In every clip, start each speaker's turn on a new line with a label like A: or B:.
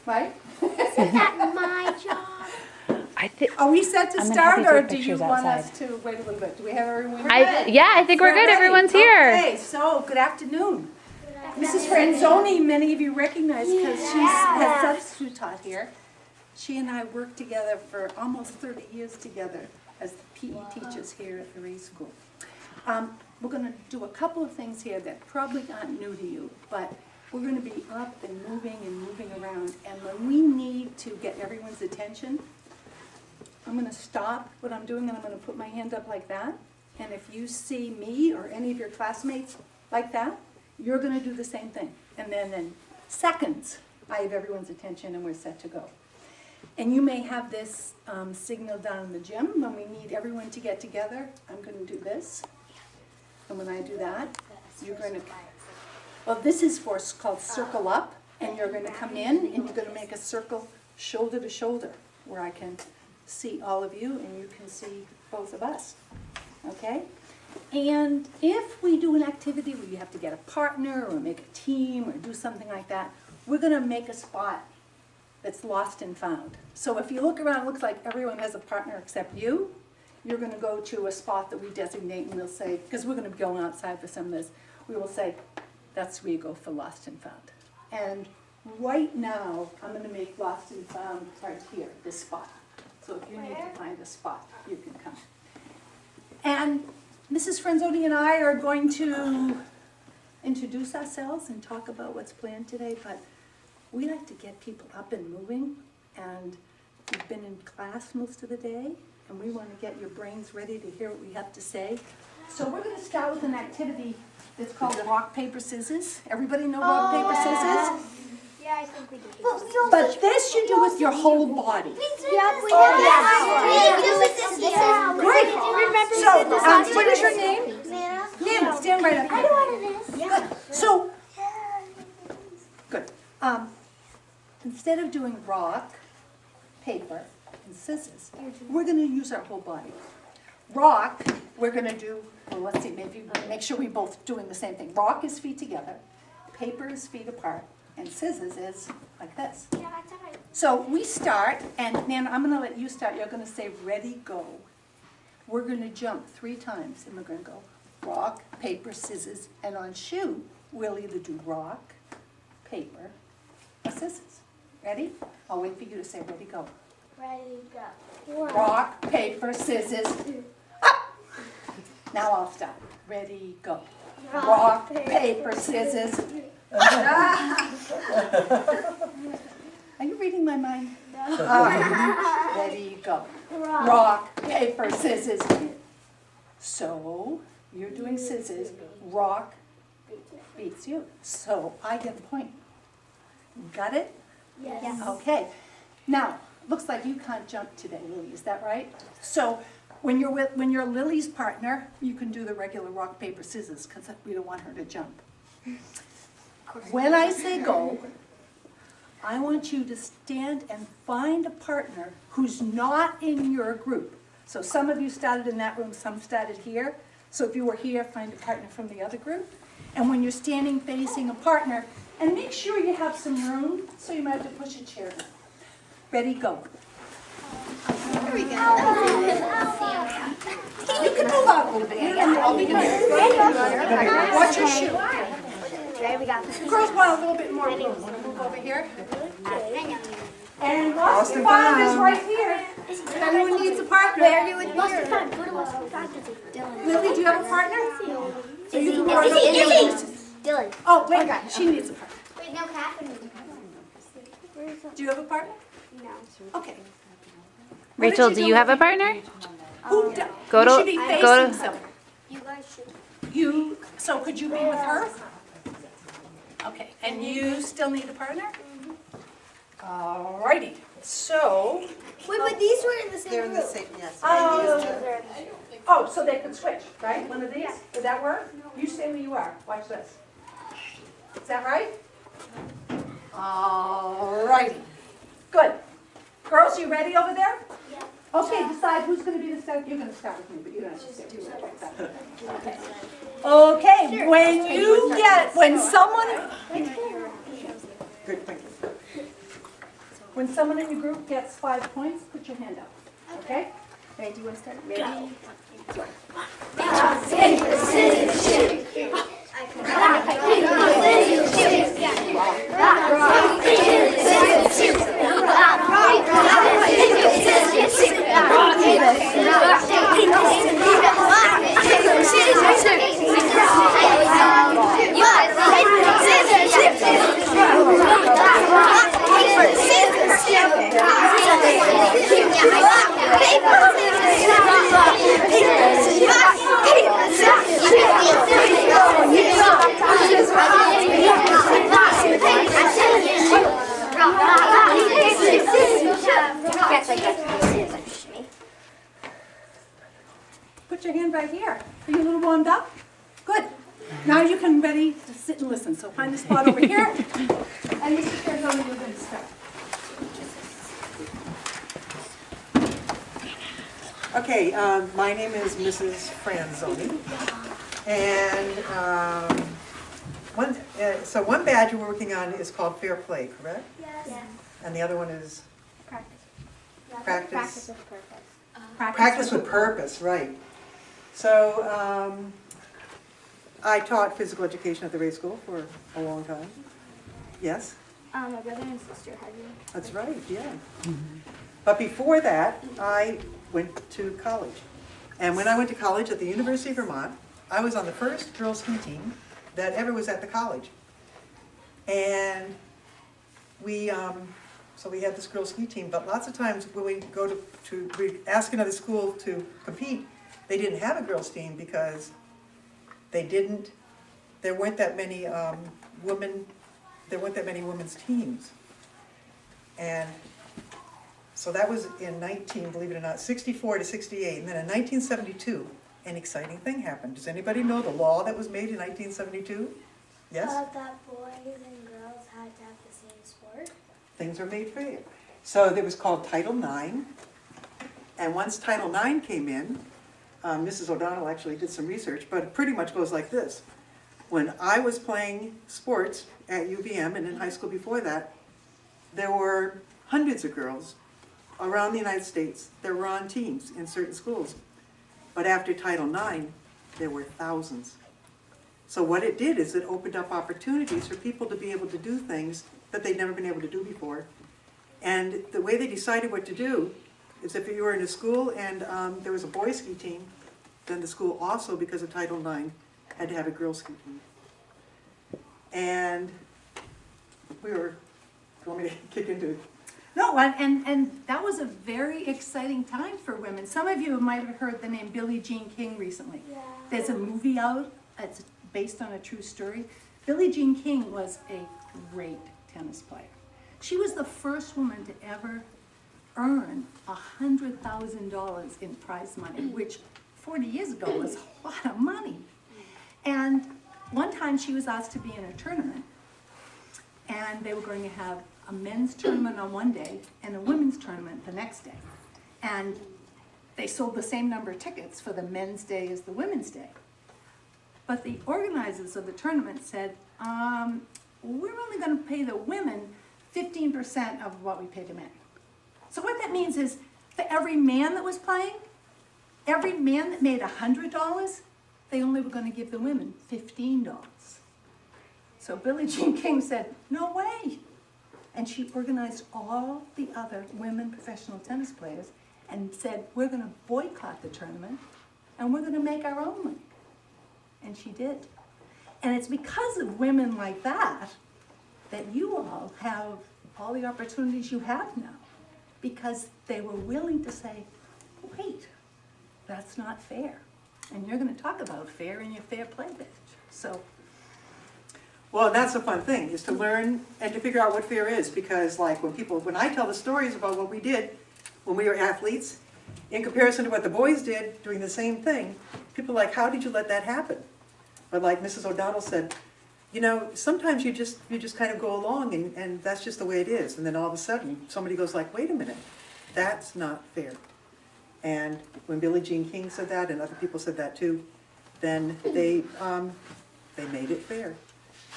A: right?
B: Isn't that my job?
C: I think.
A: Are we set to
C: I'm gonna
A: start,
C: have you
A: or
C: take
A: do you
C: pictures
A: want us
C: outside.
A: to wait a little bit? Do we have everyone?
C: Yeah, I think we're good.
A: ready?
C: Everyone's here.
A: Okay, so good afternoon. Mrs. Franzoni, many of you recognize because she's has substitute taught here. She and I worked together for almost 30 years together as the PE teachers here at the Ray School. We're going to do a couple of things here that probably aren't new to you, but we're going to be up and moving around. And when we need to get everyone's attention, I'm going to stop what I'm doing and I'm going to put my hand up like that. And if you see me or any of your classmates like that, you're going to do the same thing. And then in seconds, I have everyone's attention and we're set to go. And you may have this signal down in the gym when we need everyone to get together. I'm going to do this. And when I do that, you're going to, well, this is called circle up. And you're going to come in and you're going to make a circle shoulder to shoulder where I can see all of you and you can see both of us. Okay? And if we do an activity where you have to get a partner or make a team or do something like that, we're going to make a spot that's lost and found. So if you look around, it looks like everyone has a partner except you. You're going to go to a spot that we designate and we'll say, because we're going to be going outside for some of this, we will say, that's where you go for lost and found. And right now, I'm going to make lost and found right here, this spot. So if you need to find a spot, you can come. And Mrs. Franzoni and I are going to introduce ourselves and talk about what's planned today, but we like to get people up and moving, and you've been in class most of the day, and we want to get your brains ready to hear what we have to say. So we're going to start with an activity that's called rock, paper, scissors. Everybody know rock, paper, scissors?
B: Yeah, I think we do.
A: But this you do with your whole body.
B: Yeah, we do with this.
A: Great. So, what is your name?
B: Nana.
A: Nana, stand right up
B: I
A: here.
B: know what it is.
A: Good. So, good. Instead of doing rock, paper, and scissors, we're going to use our whole body. Rock, we're going to do, well, let's see, maybe make sure we're both doing the same thing. Rock is feet together, paper is feet apart, and scissors is like this.
B: Yeah, that's all right.
A: So we start, and Nana, I'm going to let you start. You're going to say, ready, go. We're going to jump 3 times, and we're going to go rock, paper, scissors, and on shoe, we'll either do rock, paper, or scissors. Ready? I'll wait for you to say, ready, go.
B: Ready, go.
A: Rock, paper, scissors, up. Now I'll stop. Ready, go. Rock, paper, scissors. Are you reading my mind? All right. Ready, go. Rock, paper, scissors. So, you're doing scissors. Rock beats you. So, I get the point. Got it?
B: Yes.
A: Okay. Now, looks like you can't jump today, Lily. Is that right? So, when you're Lily's partner, you can do the regular rock, paper, scissors because we don't want her to jump. When I say go, I want you to stand and find a partner who's not in your group. So some of you started in that room, some started here. So if you were here, find a partner from the other group. And when you're standing facing a partner, and make sure you have some room, so you might have to push a chair down. Ready, go.
B: Here we go.
A: You can move out a little bit. I'll be here. Watch your shoe.
B: There we go.
A: Girls want a little bit more room. Want to move over here? And Lost and Found is right here. If anyone needs a partner, everyone
B: Lost
A: here.
B: and found. Go to Lost and found. Dylan.
A: Lily, do you have a partner? So you can work
B: Dylan.
A: Oh, wait, she needs a partner.
B: Wait, no, Catherine.
A: Do you have a partner?
B: No.
A: Okay.
C: Rachel, do you have a partner?
A: Who does?
C: Go
A: You
C: to-
A: should be
C: go
A: facing
C: to-
A: someone.
B: You guys should.
A: You, so could you be with her? Okay, and you still need a partner? Alrighty, so,
B: Wait, but these were in the same
D: They're in the
B: group.
D: same, yes.
A: oh, so they could switch, right? One of these? Would that work? You stay where you are. Watch this. Is that right? Alrighty. Good. Girls, you ready over there?
B: Yeah.
A: Okay, decide who's going to be the start. You're going to start with me, but you don't have to stay. Okay. Okay, when someone,
D: Good, thank you.
A: When someone in your group gets 5 points, put your hand up, okay? Ready, do you want to start? Ready? Put your hand right here. Are you a little warmed up? Good. Now you can ready to sit and listen. So find a spot over here. And Mrs. Ferragamo, you're going to start.
D: Okay, my name is Mrs. Franzoni, and one badge we're working on is called Fair Play, correct?
B: Yes.
D: And the other one is Practice
C: with purpose.
D: Practice with Purpose, right. So I taught physical education at the Ray School for a long time. Yes?
B: My brother and sister had me.
D: That's right, yeah. But before that, I went to college. And when I went to college at the University of Vermont, I was on the first girls' ski team that ever was at the college. And we, so we had this girls' ski team, but lots of times when we go we ask another school to compete, they didn't have a girls' team because there weren't that many women's teams. And so that was in believe it or not, 64 to 68. And then in 1972, an exciting thing happened. Does anybody know the law that was made in 1972? Yes?
B: That boys and girls had to have the same sport.
D: Things were made fair. So it was called Title IX. And once Title IX came in, Mrs. O'Donnell actually did some research, but it pretty much goes like this. When I was playing sports at UVM and in high school before that, there were hundreds of girls around the United States that were on teams in certain schools. But after Title IX, there were thousands. So what it did is it opened up opportunities for people to be able to do things that they'd never been able to do before. And the way they decided what to do is if you were in a school and there was a boys ski team, then the school also, because of Title IX, had to have a girls ski team. And do you want me to kick into it?
A: No, and that was a very exciting time for women. Some of you might have heard the name Billie Jean King recently.
B: Yeah.
A: There's a movie out, it's based on a true story. Billie Jean King was a great tennis player. She was the first woman to ever earn $100,000 in prize money, which 40 years ago was a lot of money. And one time she was asked to be in a tournament, and they were going to have a men's tournament on one day and a women's tournament the next day. And they sold the same number of tickets for the men's day as the women's day. But the organizers of the tournament said, we're only going to pay the women 15% of what we pay the men. So what that means is for every man that was playing, every man that made $100, they only were going to give the women $15. So Billie Jean King said, no way. And she organized all the other women professional tennis players and said, we're going to boycott the tournament and we're going to make our own money. And she did. And it's because of women like that that you all have all the opportunities you have now, because they were willing to say, wait, that's not fair. And you're going to talk about fair in your fair play badge. So.
D: Well, that's a fun thing, is to learn and to figure out what fair is, because like when I tell the stories about what we did when we were athletes, in comparison to what the boys did doing the same thing, people are like, how did you let that happen? But like Mrs. O'Donnell said, you know, sometimes you just kind of go along and that's just the way it is. And then all of a sudden, somebody goes like, wait a minute, that's not fair. And when Billie Jean King said that, and other people said that too, then they made it fair.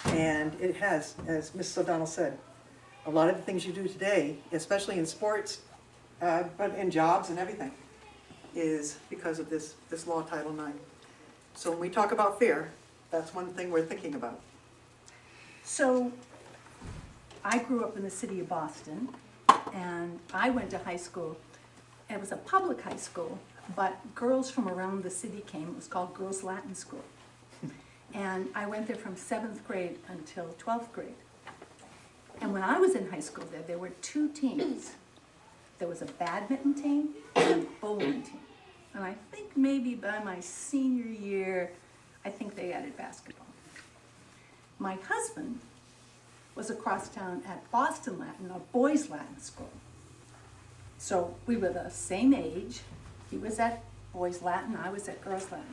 D: And it has, as Mrs. O'Donnell said, a lot of the things you do today, especially in sports, but in jobs and everything, is because of this law, Title IX. So when we talk about fair, that's one thing we're thinking about.
A: So, I grew up in the city of Boston, and I went to high school. It was a public high school, but girls from around the city came. It was called Girls Latin School. And I went there from 7th grade until 12th grade. And when I was in high school there were two teams. There was a badminton team and a bowling team. And I think maybe by my senior year, I think they added basketball. My husband was across town at Boston Latin, a boys' Latin school. So we were the same age. He was at boys' Latin, I was at girls' Latin.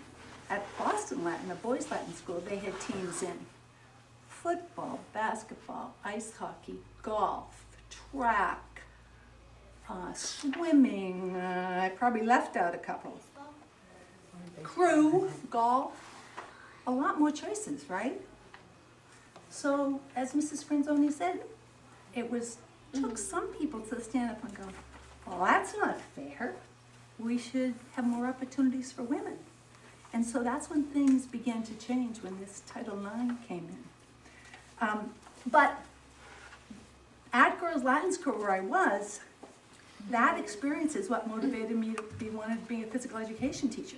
A: At Boston Latin, a boys' Latin school, they had teams in football, basketball, ice hockey, golf, track, swimming, I probably left out a couple. Crew, golf, a lot more choices, right? So, as Mrs. Franzoni said, it took some people to stand up and go, well, that's not fair. We should have more opportunities for women. And so that's when things began to change, when this Title IX came in. But at Girls Latin School where I was, that experience is what motivated me to wanted to be a physical education teacher.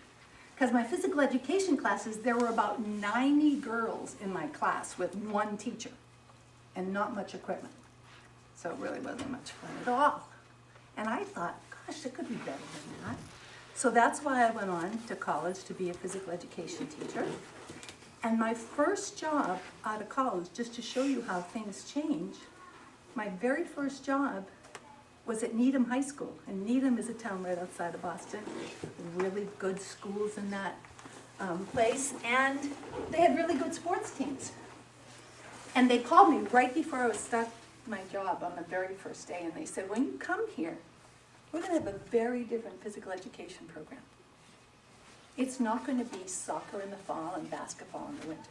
A: Because my physical education classes, there were about 90 girls in my class with one teacher and not much equipment. So it really wasn't much fun at all. And I thought, gosh, it could be better than that. So that's why I went on to college to be a physical education teacher. And my first job out of college, just to show you how things change, my very first job was at Needham High School. And Needham is a town right outside of Boston. Really good schools in that place. And they had really good sports teams. And they called me right before I was start my job on the very first day. And they said, when you come here, we're going to have a very different physical education program. It's not going to be soccer in the fall and basketball in the winter.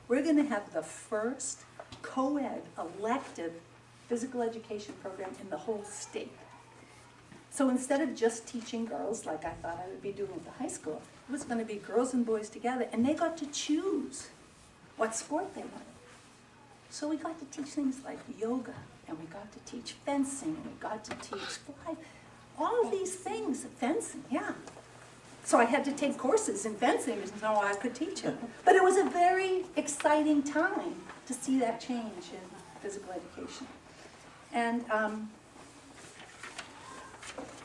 A: We're going to have the first co-ed elective physical education program in the whole state. So instead of just teaching girls like I thought I would be doing at the high school, it was going to be girls and boys together, and they got to choose what sport they wanted. So we got to teach things like yoga, and we got to teach fencing, and we got to teach fly, all of these things, fencing, yeah. So I had to take courses in fencing so I could teach it. But it was a very exciting time to see that change in physical education. And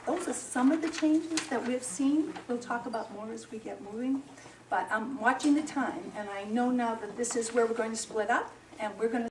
A: those are some of the changes that we've seen. We'll talk about more as we get moving. But I'm watching the time, and I know now that this is where we're going to split up, and we're going to